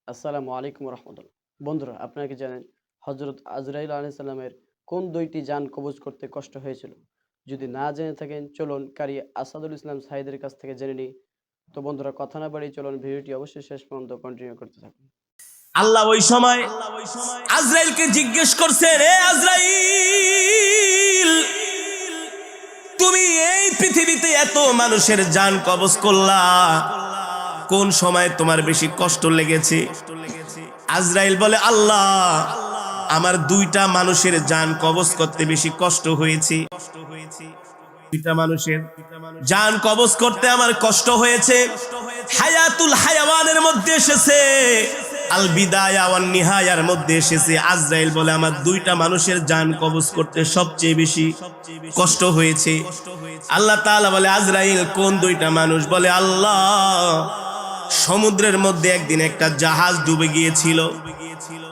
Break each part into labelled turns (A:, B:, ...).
A: আসসালামু আলাইকুম রহমতুল্লাহ। বন্ধুরা, আপনারা কি জানেন হজরত আজরাইল আলাইহিস সালামের কোন দুইটি যান কবজ করতে কষ্ট হয়েছিল? যদি না জেনে থাকেন, চলুন কারি আসাদুল ইসলাম সাঈদের কাছ থেকে জেনে নিই। তো বন্ধুরা, কথা না বাড়িয়ে চলুন ভিডিওটি অবশ্যই শেষ পর্যন্ত কন্টিনিউ করতে থাকুন।
B: আল্লাহ ওই সময় আজরাইলকে জিজ্ঞেস করছেন, হে আজরাইল, তুমি এই পৃথিবীতে এত মানুষের জান কবজ করলা, কোন সময় তোমার বেশি কষ্ট লেগেছে? আজরাইল বলে, আল্লাহ, আমার দুইটা মানুষের জান কবজ করতে বেশি কষ্ট হয়েছে। দুইটা মানুষের জান কবজ করতে আমার কষ্ট হয়েছে। হায়াতুল হায়াওয়ানের মধ্যে এসেছে, আল বিদায়া ওয়ান নিহায়ার মধ্যে এসেছে। আজরাইল বলে, আমার দুইটা মানুষের জান কবজ করতে সবচেয়ে বেশি কষ্ট হয়েছে। আল্লাহ তাআলা বলে, আজরাইল, কোন দুইটা মানুষ? বলে, আল্লাহ, সমুদ্রের মধ্যে একদিন একটা জাহাজ ডুবে গিয়েছিল।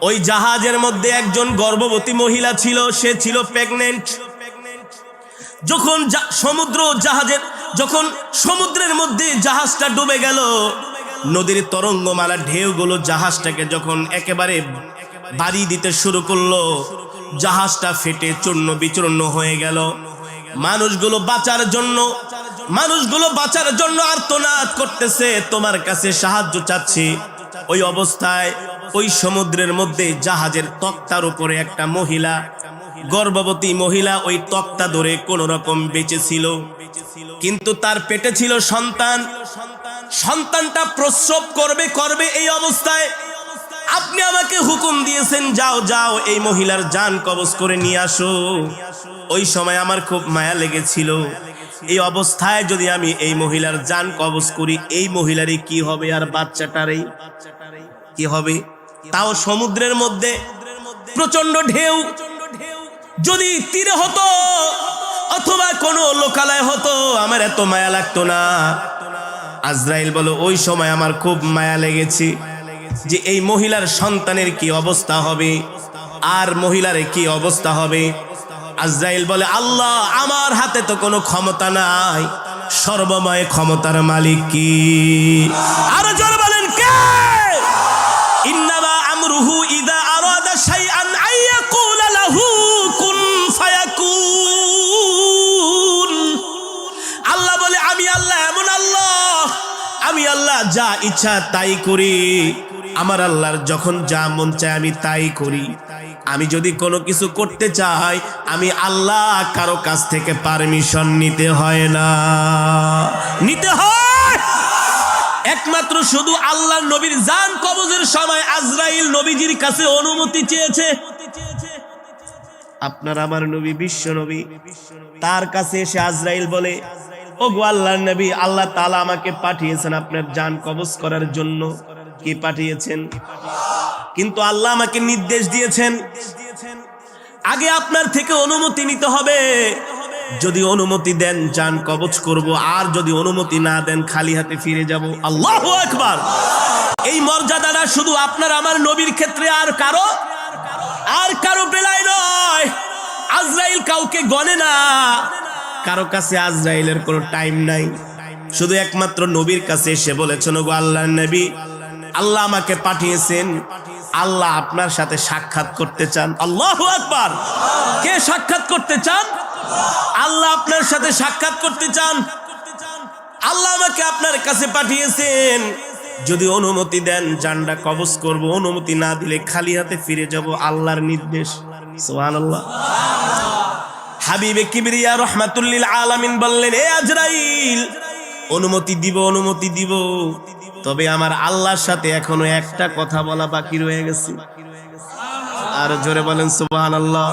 B: ওই জাহাজের মধ্যে একজন গর্ভবতী মহিলা ছিল, সে ছিল প্রেগন্যান্ট। যখন সমুদ্রের মধ্যে জাহাজটা ডুবে গেল, নদীর তরঙ্গমালা ঢেউগুলো জাহাজটাকে যখন একেবারে বাড়ি দিতে শুরু করলো, জাহাজটা ফেটে চূর্ণ বিচূর্ণ হয়ে গেল। মানুষগুলো বাঁচার জন্য আর্তনাদ করতেছে, তোমার কাছে সাহায্য চাচ্ছে। ওই অবস্থায় ওই সমুদ্রের মধ্যে জাহাজের তক্তার উপরে একটা মহিলা, গর্ভবতী মহিলা, ওই তক্তা ধরে কোন রকম বেঁচে ছিল। কিন্তু তার পেটে ছিল সন্তান। সন্তানটা প্রসব করবে এই অবস্থায় আপনি আমাকে হুকুম দিয়েছেন, যাও এই মহিলার জান কবজ করে নিয়ে আসো। ওই সময় আমার খুব মায়া লেগেছিল, এই অবস্থায় যদি আমি এই মহিলার জান কবজ করি, এই মহিলারই কি হবে আর বাচ্চাটারই কি হবে? তাও সমুদ্রের মধ্যে প্রচন্ড ঢেউ। যদি তীরে হতো অথবা কোনো লোকালয় হতো, আমার এত মায়া লাগতো না। আজরাইল বলে, ওই সময় আমার খুব মায়া লেগেছে যে এই মহিলার সন্তানের কি অবস্থা হবে আর মহিলার কি অবস্থা হবে। আজরাইল বলে, আল্লাহ, আমার হাতে তো কোনো ক্ষমতা নাই, সর্বময় ক্ষমতার মালিক কি? আরো জোরে বলেন, কে? ইন্নামা আমরুহু ইযা আরাদা শাইআন আইয়াকুলা লাহু কুন ফায়াকুন। আল্লাহ বলে, আমি আল্লাহ এমন আল্লাহ, আমি আল্লাহ যা ইচ্ছা তাই করি। আমার আল্লাহর যখন যা মন চায় আমি তাই করি। আমি যদি কোনো কিছু করতে চাই, আমি আল্লাহ কারো কাছ থেকে পারমিশন নিতে হয় না, নিতে হয় একমাত্র শুধু আল্লাহর নবীর জান কবজের সময় আজরাইল নবীজির কাছে অনুমতি চেয়েছে। আপনার আমার নবী, বিশ্ব নবী, তার কাছে এসে আজরাইল বলে, ওগো আল্লাহর নবী, আল্লাহ তাআলা আমাকে পাঠিয়েছেন আপনার জান কবজ করার জন্য। কি পাঠিয়েছেন? কিন্তু আল্লাহ আমাকে নির্দেশ দিয়েছেন, আগে আপনার থেকে অনুমতি নিতে হবে। যদি অনুমতি দেন জান কবজ করব, আর যদি অনুমতি না দেন খালি হাতে ফিরে যাব। আল্লাহু আকবার। এই মর্যাদাটা শুধু আপনার আমার নবীর ক্ষেত্রে, আর কারো বেলায় নয়। আজরাইল কাউকে গনে না, কারো কাছে আজরাইলের কোনো টাইম নাই। শুধু একমাত্র নবীর কাছে এসে বলেছেন, ওগো আল্লাহর নবী, আল্লাহ আমাকে পাঠিয়েছেন, আল্লাহ আপনার সাথে সাক্ষাৎ করতে চান। আল্লাহু আকবার। কে সাক্ষাৎ করতে চান? আল্লাহ আপনার সাথে সাক্ষাৎ করতে চান। আল্লাহ আমাকে আপনার কাছে পাঠিয়েছেন, যদি অনুমতি দেন জানটা কবজ করব, অনুমতি না দিলে খালি হাতে ফিরে যাব। আল্লাহর নির্দেশ। সুবহানাল্লাহ। হাবিবে কিবরিয়া রাহমাতুল লিল আলামিন বললেন, হে আজরাইল, অনুমতি দিব, তবে আমার আল্লাহর সাথে এখনো একটা কথা বলা বাকি রয়ে গেছে। আর জোরে বলেন সুবহানাল্লাহ।